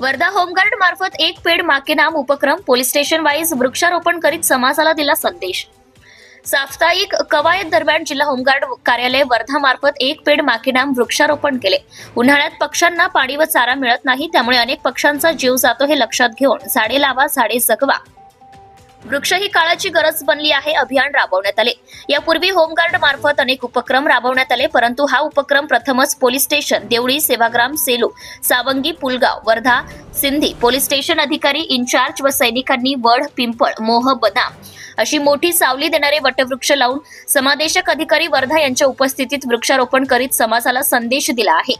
Wardha home guard मार्फत एक पेड़ माँ के नाम उपक्रम पोलीस स्टेशन वाईज वृक्षारोपण करीत समाजाला दिला संदेश। साप्ताहिक कवायत दरम्यान जिल्हा होमगार्ड कार्यालय वर्धा मार्फत एक पेड़ माँ के नाम वृक्षारोपण केले। उन्हाळ्यात पक्ष्यांना पाणी व चारा मिळत नाही, त्यामुळे अनेक पक्ष्यांचा जीव जातो हे लक्षात घेऊन झाडे लावा झाडे जगवा, वृक्ष ही काळाची गरज बनली आहे अभियान राबवण्यात आले। यापूर्वी होमगार्ड मार्फत अनेक उपक्रम राबवण्यात आले, परंतु हा उपक्रम प्रथमच police station Deoli, Sevagram, Selu, Sawangi, Pulgaon, Wardha, Sindi police station अधिकारी इन्चार्ज व सैनिकांनी वड, पिंपळ, मोह, बदाम अशी मोठी सावली देणारे वटवृक्ष लावून समादेशक अधिकारी वर्धा यांच्या उपस्थितीत वृक्षारोपण करीत समाजाला संदेश दिला आहे।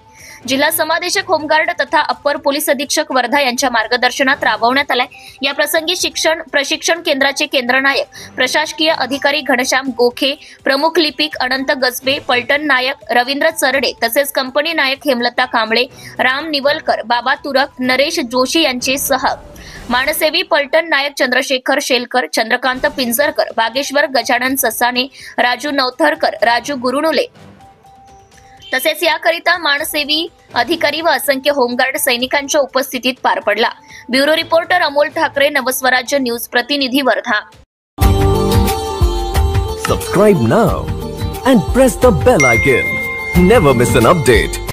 जिल्हा समादेशक होमगार्ड तथा अप्पर पोलीस अधीक्षक वर्धा यांच्या मार्गदर्शनात राबवण्यात आलाय। या प्रसंगी शिक्षण प्रशिक्षण केंद्राचे केंद्रनायक, प्रशासकीय अधिकारी घनश्याम गोखे, प्रमुख लिपिक अनंत गजबे, पलटण नायक रवींद्र चरडे तसेच कंपनी नायक हेमलता कांबळे, राम निवलकर, बाबा तुरक, नरेश जोशी यांचे सह मानसेवी पलटण नायक चंद्रशेखर शेलकर, चंद्रकांत पिंजरकर, बागेश्वर गजानन ससाने, राजू नवथरकर, राजू गुरुनुले तसेच याकरिता मानसेवी अधिकारी व असंख्य होमगार्ड सैनिकांच्या उपस्थितीत पार पडला। Bureau reporter Amol Thackeray, Navswarajya news प्रतिनिधी Wardha. Subscribe now and press the bell icon. Never miss an update.